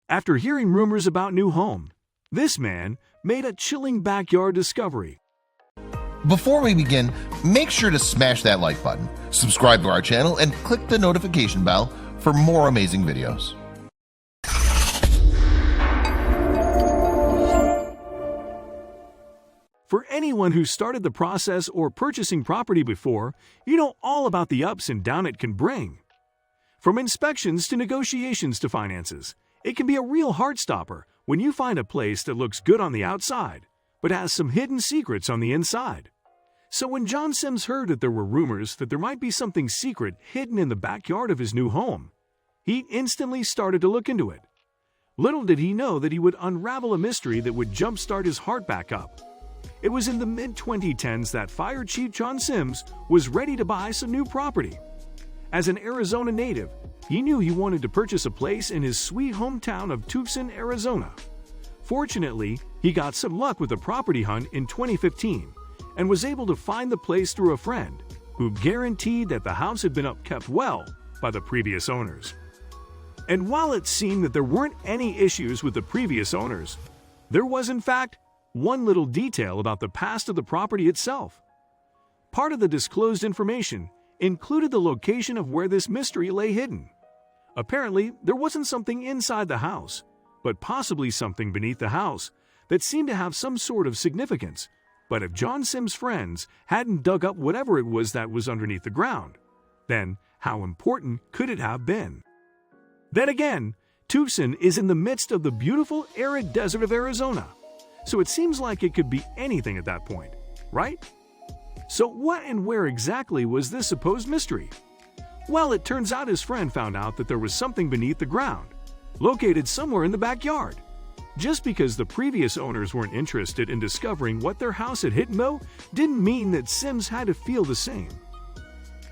After hearing rumors about new home, this man made a chilling backyard discovery. Before we begin, make sure to smash that like button, subscribe to our channel, and click the notification bell for more amazing videos. For anyone who started the process or purchasing property before, you know all about the ups and downs it can bring. From inspections to negotiations to finances, it can be a real heartstopper when you find a place that looks good on the outside, but has some hidden secrets on the inside. So when John Sims heard that there were rumors that there might be something secret hidden in the backyard of his new home, he instantly started to look into it. Little did he know that he would unravel a mystery that would jumpstart his heart back up. It was in the mid-2010s that Fire Chief John Sims was ready to buy some new property. As an Arizona native, he knew he wanted to purchase a place in his sweet hometown of Tucson, Arizona. Fortunately, he got some luck with a property hunt in 2015 and was able to find the place through a friend who guaranteed that the house had been upkept well by the previous owners. And while it seemed that there weren't any issues with the previous owners, there was in fact one little detail about the past of the property itself. Part of the disclosed information included the location of where this mystery lay hidden. Apparently, there wasn't something inside the house, but possibly something beneath the house that seemed to have some sort of significance. But if John Sims' friends hadn't dug up whatever it was that was underneath the ground, then how important could it have been? Then again, Tucson is in the midst of the beautiful arid desert of Arizona, so it seems like it could be anything at that point, right? So what and where exactly was this supposed mystery? Well, it turns out his friend found out that there was something beneath the ground, located somewhere in the backyard. Just because the previous owners weren't interested in discovering what their house had hidden though, didn't mean that Sims had to feel the same.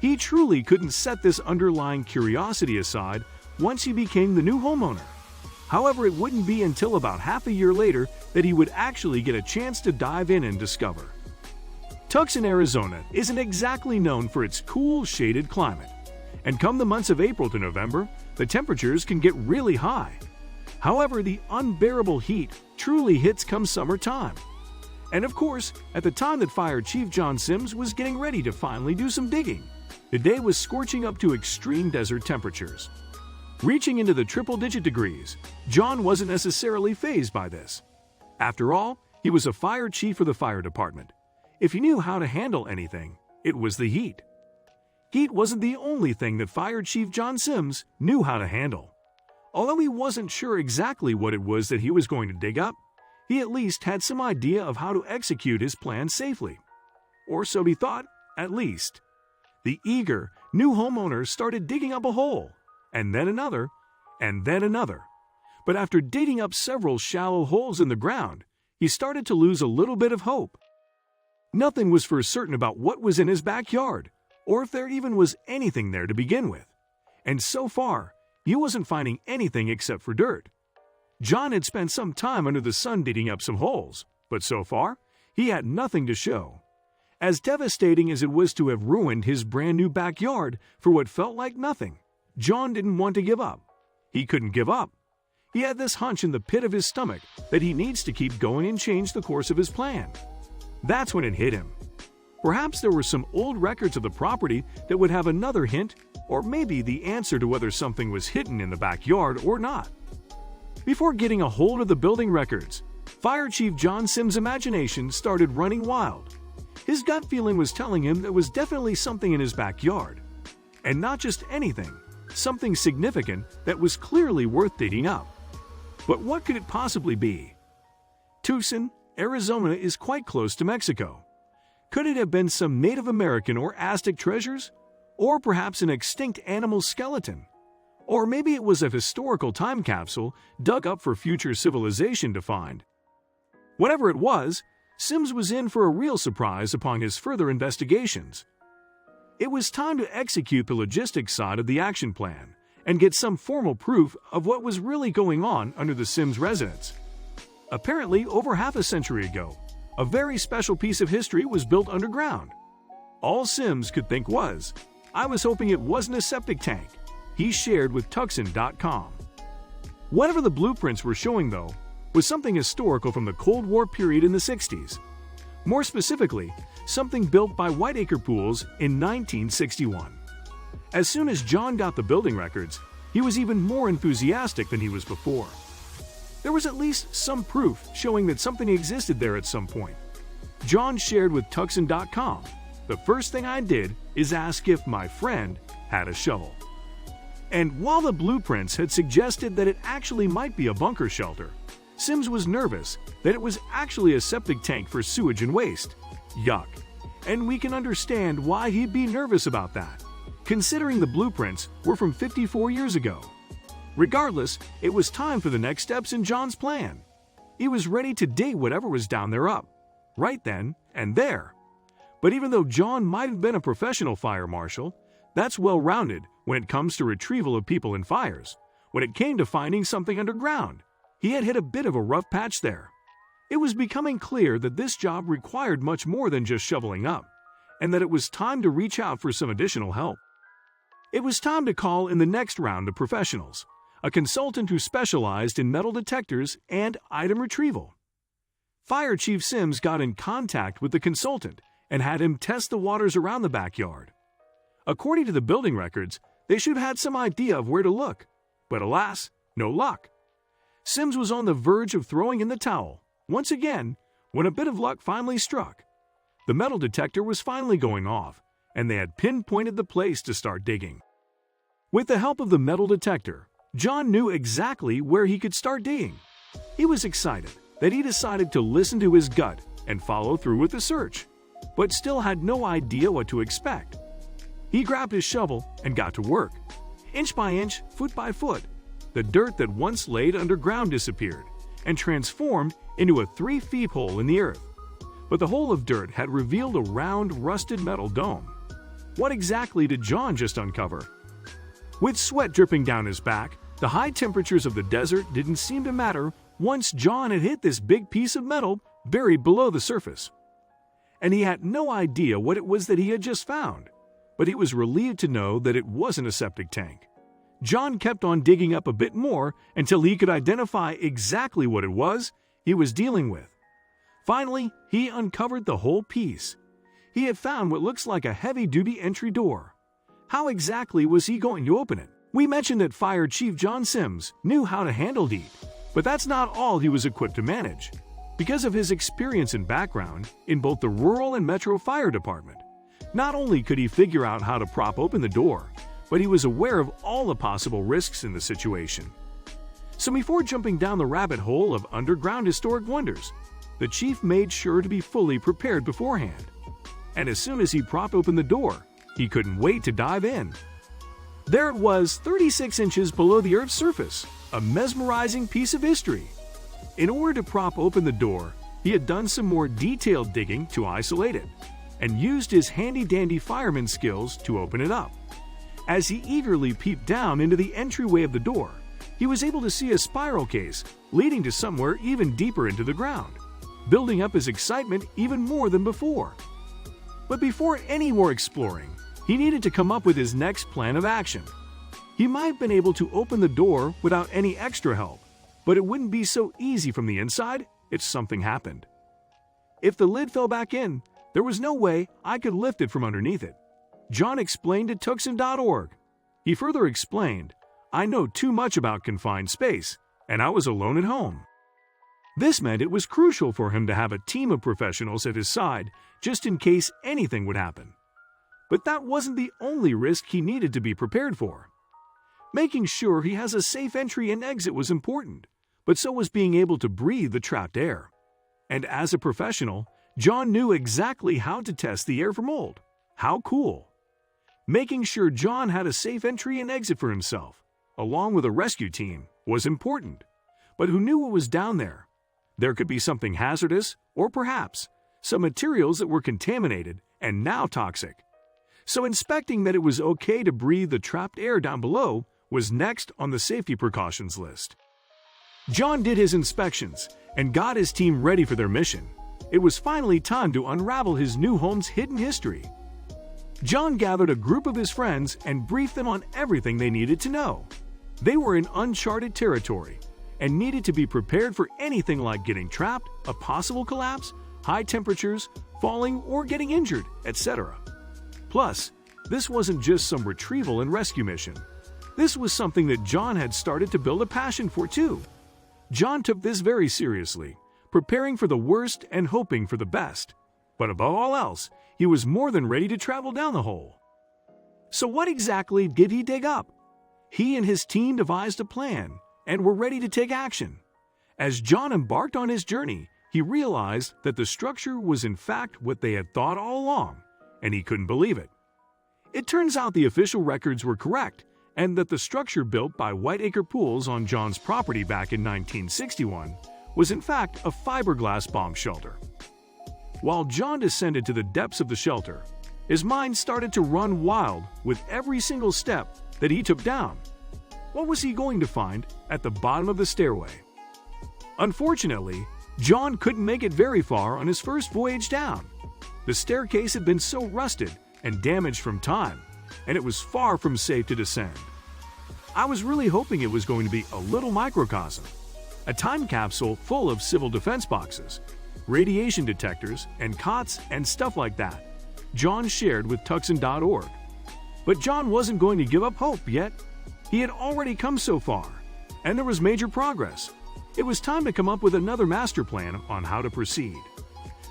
He truly couldn't set this underlying curiosity aside once he became the new homeowner. However, it wouldn't be until about half a year later that he would actually get a chance to dive in and discover. Tucson, Arizona isn't exactly known for its cool, shaded climate, and come the months of April to November, the temperatures can get really high. However, the unbearable heat truly hits come summertime. And of course, at the time that Fire Chief John Sims was getting ready to finally do some digging, the day was scorching up to extreme desert temperatures. Reaching into the triple-digit degrees, John wasn't necessarily fazed by this. After all, he was a fire chief for the fire department. If he knew how to handle anything, it was the heat. Heat wasn't the only thing that Fire Chief John Sims knew how to handle. Although he wasn't sure exactly what it was that he was going to dig up, he at least had some idea of how to execute his plan safely. Or so he thought, at least. The eager, new homeowner started digging up a hole, and then another, and then another. But after digging up several shallow holes in the ground, he started to lose a little bit of hope. Nothing was for certain about what was in his backyard, or if there even was anything there to begin with. And so far, he wasn't finding anything except for dirt. John had spent some time under the sun digging up some holes, but so far, he had nothing to show. As devastating as it was to have ruined his brand new backyard for what felt like nothing, John didn't want to give up. He couldn't give up. He had this hunch in the pit of his stomach that he needs to keep going and change the course of his plan. That's when it hit him. Perhaps there were some old records of the property that would have another hint, or maybe the answer to whether something was hidden in the backyard or not. Before getting a hold of the building records, Fire Chief John Sims' imagination started running wild. His gut feeling was telling him there was definitely something in his backyard. And not just anything, something significant that was clearly worth digging up. But what could it possibly be? Tucson, Arizona is quite close to Mexico. Could it have been some Native American or Aztec treasures? Or perhaps an extinct animal skeleton? Or maybe it was a historical time capsule dug up for future civilization to find. Whatever it was, Sims was in for a real surprise upon his further investigations. It was time to execute the logistics side of the action plan and get some formal proof of what was really going on under the Sims residence. Apparently, over half a century ago, a very special piece of history was built underground. All Sims could think was, "I was hoping it wasn't a septic tank," he shared with Tucson.com. Whatever the blueprints were showing, though, was something historical from the Cold War period in the 60s. More specifically, something built by Whiteacre Pools in 1961. As soon as John got the building records, he was even more enthusiastic than he was before. There was at least some proof showing that something existed there at some point. John shared with Tucson.com, "The first thing I did is ask if my friend had a shovel." And while the blueprints had suggested that it actually might be a bunker shelter, Sims was nervous that it was actually a septic tank for sewage and waste. Yuck. And we can understand why he'd be nervous about that, considering the blueprints were from 54 years ago. Regardless, it was time for the next steps in John's plan. He was ready to dig whatever was down there up, right then and there. But even though John might have been a professional fire marshal, that's well-rounded when it comes to retrieval of people in fires. When it came to finding something underground, he had hit a bit of a rough patch there. It was becoming clear that this job required much more than just shoveling up, and that it was time to reach out for some additional help. It was time to call in the next round of professionals, a consultant who specialized in metal detectors and item retrieval. Fire Chief Sims got in contact with the consultant and had him test the waters around the backyard. According to the building records, they should have had some idea of where to look, but alas, no luck. Sims was on the verge of throwing in the towel, once again, when a bit of luck finally struck. The metal detector was finally going off, and they had pinpointed the place to start digging. With the help of the metal detector, John knew exactly where he could start digging. He was excited that he decided to listen to his gut and follow through with the search, but still had no idea what to expect. He grabbed his shovel and got to work. Inch by inch, foot by foot, the dirt that once laid underground disappeared and transformed into a 3-foot hole in the earth. But the hole of dirt had revealed a round, rusted metal dome. What exactly did John just uncover? With sweat dripping down his back, the high temperatures of the desert didn't seem to matter once John had hit this big piece of metal buried below the surface. And he had no idea what it was that he had just found, but he was relieved to know that it wasn't a septic tank. John kept on digging up a bit more until he could identify exactly what it was he was dealing with. Finally, he uncovered the whole piece. He had found what looks like a heavy-duty entry door. How exactly was he going to open it? We mentioned that Fire Chief John Sims knew how to handle DEET, but that's not all he was equipped to manage. Because of his experience and background in both the rural and metro fire department, not only could he figure out how to prop open the door, but he was aware of all the possible risks in the situation. So before jumping down the rabbit hole of underground historic wonders, the chief made sure to be fully prepared beforehand. And as soon as he propped open the door, he couldn't wait to dive in. There it was, 36 inches below the Earth's surface, a mesmerizing piece of history. In order to prop open the door, he had done some more detailed digging to isolate it, and used his handy-dandy fireman skills to open it up. As he eagerly peeped down into the entryway of the door, he was able to see a spiral case leading to somewhere even deeper into the ground, building up his excitement even more than before. But before any more exploring, he needed to come up with his next plan of action. He might have been able to open the door without any extra help, but it wouldn't be so easy from the inside if something happened. If the lid fell back in, there was no way I could lift it from underneath it. John explained to Tucson.org. He further explained, "I know too much about confined space, and I was alone at home." This meant it was crucial for him to have a team of professionals at his side just in case anything would happen. But that wasn't the only risk he needed to be prepared for. Making sure he has a safe entry and exit was important, but so was being able to breathe the trapped air. And as a professional, John knew exactly how to test the air for mold. How cool! Making sure John had a safe entry and exit for himself, along with a rescue team, was important. But who knew what was down there? There could be something hazardous, or perhaps some materials that were contaminated and now toxic. So inspecting that it was okay to breathe the trapped air down below was next on the safety precautions list. John did his inspections and got his team ready for their mission. It was finally time to unravel his new home's hidden history. John gathered a group of his friends and briefed them on everything they needed to know. They were in uncharted territory and needed to be prepared for anything like getting trapped, a possible collapse, high temperatures, falling or getting injured, etc. Plus, this wasn't just some retrieval and rescue mission. This was something that John had started to build a passion for too. John took this very seriously, preparing for the worst and hoping for the best. But above all else, he was more than ready to travel down the hole. So what exactly did he dig up? He and his team devised a plan and were ready to take action. As John embarked on his journey, he realized that the structure was in fact what they had thought all along, and he couldn't believe it. It turns out the official records were correct, and that the structure built by Whiteacre Pools on John's property back in 1961 was in fact a fiberglass bomb shelter. While John descended to the depths of the shelter, his mind started to run wild with every single step that he took down. What was he going to find at the bottom of the stairway? Unfortunately, John couldn't make it very far on his first voyage down. The staircase had been so rusted and damaged from time, and it was far from safe to descend. I was really hoping it was going to be a little microcosm, a time capsule full of civil defense boxes, radiation detectors, and cots and stuff like that, John shared with Tucson.org. But John wasn't going to give up hope yet. He had already come so far, and there was major progress. It was time to come up with another master plan on how to proceed.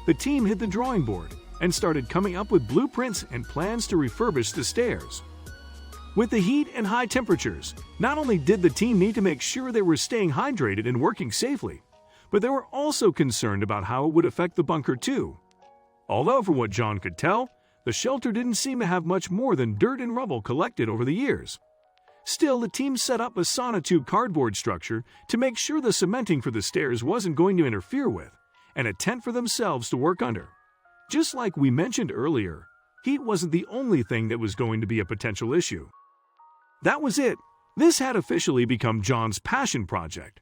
The team hit the drawing board and started coming up with blueprints and plans to refurbish the stairs. With the heat and high temperatures, not only did the team need to make sure they were staying hydrated and working safely, but they were also concerned about how it would affect the bunker too. Although from what John could tell, the shelter didn't seem to have much more than dirt and rubble collected over the years. Still, the team set up a sonotube cardboard structure to make sure the cementing for the stairs wasn't going to interfere with, and a tent for themselves to work under. Just like we mentioned earlier, heat wasn't the only thing that was going to be a potential issue. That was it. This had officially become John's passion project.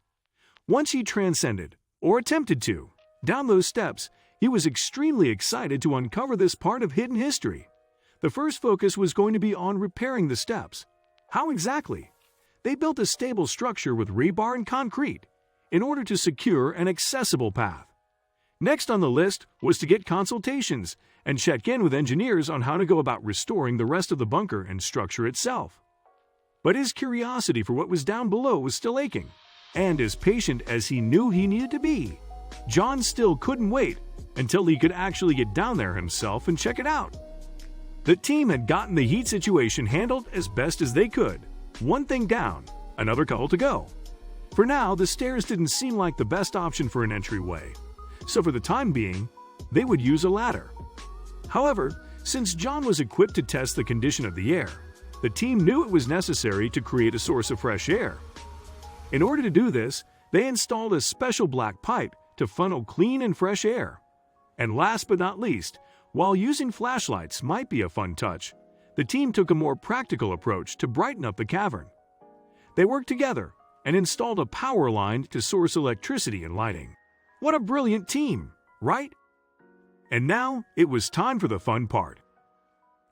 Once he transcended, or attempted to, down those steps, he was extremely excited to uncover this part of hidden history. The first focus was going to be on repairing the steps. How exactly? They built a stable structure with rebar and concrete in order to secure an accessible path. Next on the list was to get consultations and check in with engineers on how to go about restoring the rest of the bunker and structure itself. But his curiosity for what was down below was still aching, and as patient as he knew he needed to be, John still couldn't wait until he could actually get down there himself and check it out. The team had gotten the heat situation handled as best as they could. One thing down, another couple to go. For now, the stairs didn't seem like the best option for an entryway, so for the time being, they would use a ladder. However, since John was equipped to test the condition of the air, the team knew it was necessary to create a source of fresh air. In order to do this, they installed a special black pipe to funnel clean and fresh air. And last but not least, while using flashlights might be a fun touch, the team took a more practical approach to brighten up the cavern. They worked together and installed a power line to source electricity and lighting. What a brilliant team, right? And now it was time for the fun part.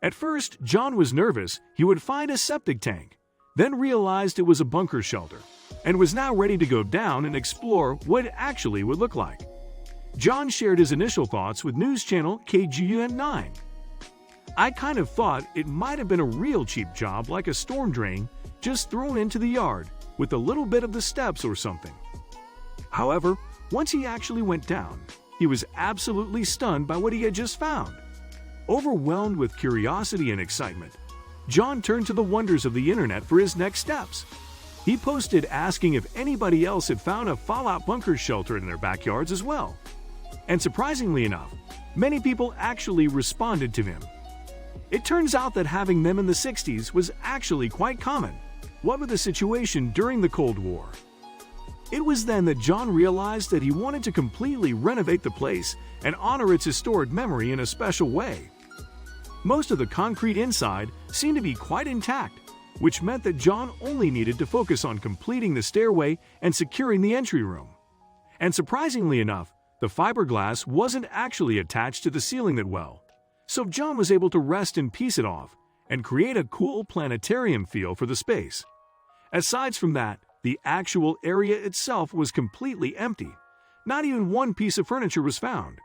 At first, John was nervous he would find a septic tank, then realized it was a bunker shelter, and was now ready to go down and explore what it actually would look like. John shared his initial thoughts with news channel KGUN9. I kind of thought it might have been a real cheap job like a storm drain just thrown into the yard with a little bit of the steps or something. However, once he actually went down, he was absolutely stunned by what he had just found. Overwhelmed with curiosity and excitement, John turned to the wonders of the internet for his next steps. He posted asking if anybody else had found a fallout bunker shelter in their backyards as well. And surprisingly enough, many people actually responded to him. It turns out that having them in the 60s was actually quite common. What with the situation during the Cold War? It was then that John realized that he wanted to completely renovate the place and honor its historic memory in a special way. Most of the concrete inside seemed to be quite intact, which meant that John only needed to focus on completing the stairway and securing the entry room. And surprisingly enough, the fiberglass wasn't actually attached to the ceiling that well, so John was able to rest and piece it off and create a cool planetarium feel for the space. Aside from that, the actual area itself was completely empty. Not even one piece of furniture was found.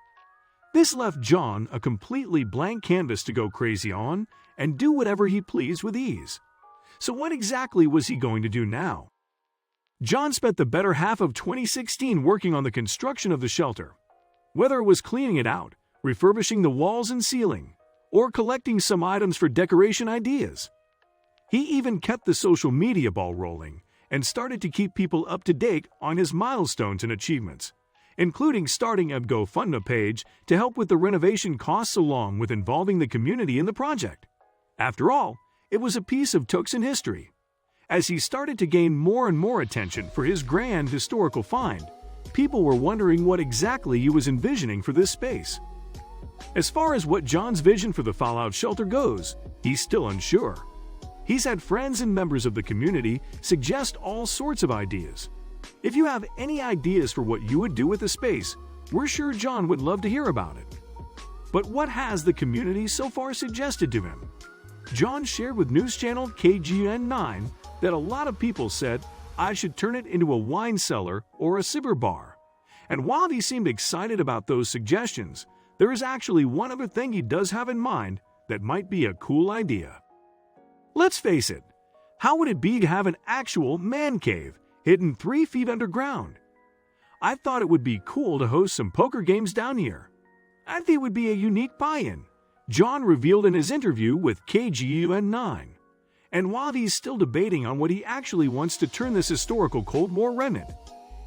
This left John a completely blank canvas to go crazy on and do whatever he pleased with ease. So what exactly was he going to do now? John spent the better half of 2016 working on the construction of the shelter. Whether it was cleaning it out, refurbishing the walls and ceiling, or collecting some items for decoration ideas. He even kept the social media ball rolling and started to keep people up to date on his milestones and achievements, including starting a GoFundMe page to help with the renovation costs along with involving the community in the project. After all, it was a piece of Tucson history. As he started to gain more and more attention for his grand historical find, people were wondering what exactly he was envisioning for this space. As far as what John's vision for the Fallout shelter goes, he's still unsure. He's had friends and members of the community suggest all sorts of ideas. If you have any ideas for what you would do with the space, we're sure John would love to hear about it. But what has the community so far suggested to him? John shared with news channel KGN9 that a lot of people said I should turn it into a wine cellar or a cigar bar. And while he seemed excited about those suggestions, there is actually one other thing he does have in mind that might be a cool idea. Let's face it, how would it be to have an actual man cave hidden 3 feet underground? I thought it would be cool to host some poker games down here. I think it would be a unique buy-in, John revealed in his interview with KGUN9. And while he's still debating on what he actually wants to turn this historical Cold War remnant,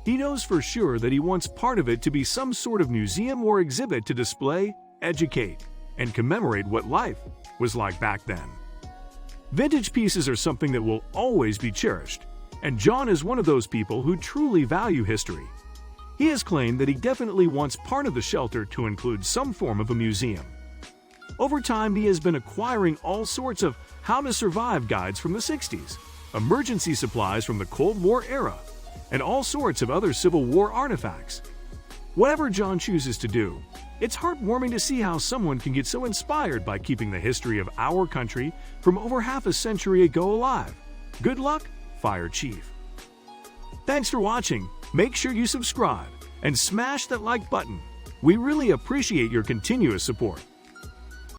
he knows for sure that he wants part of it to be some sort of museum or exhibit to display, educate, and commemorate what life was like back then. Vintage pieces are something that will always be cherished, and John is one of those people who truly value history. He has claimed that he definitely wants part of the shelter to include some form of a museum. Over time, he has been acquiring all sorts of how-to-survive guides from the 60s, emergency supplies from the Cold War era, and all sorts of other Civil War artifacts. Whatever John chooses to do, it's heartwarming to see how someone can get so inspired by keeping the history of our country from over half a century ago alive. Good luck, Fire Chief. Thanks for watching. Make sure you subscribe and smash that like button. We really appreciate your continuous support.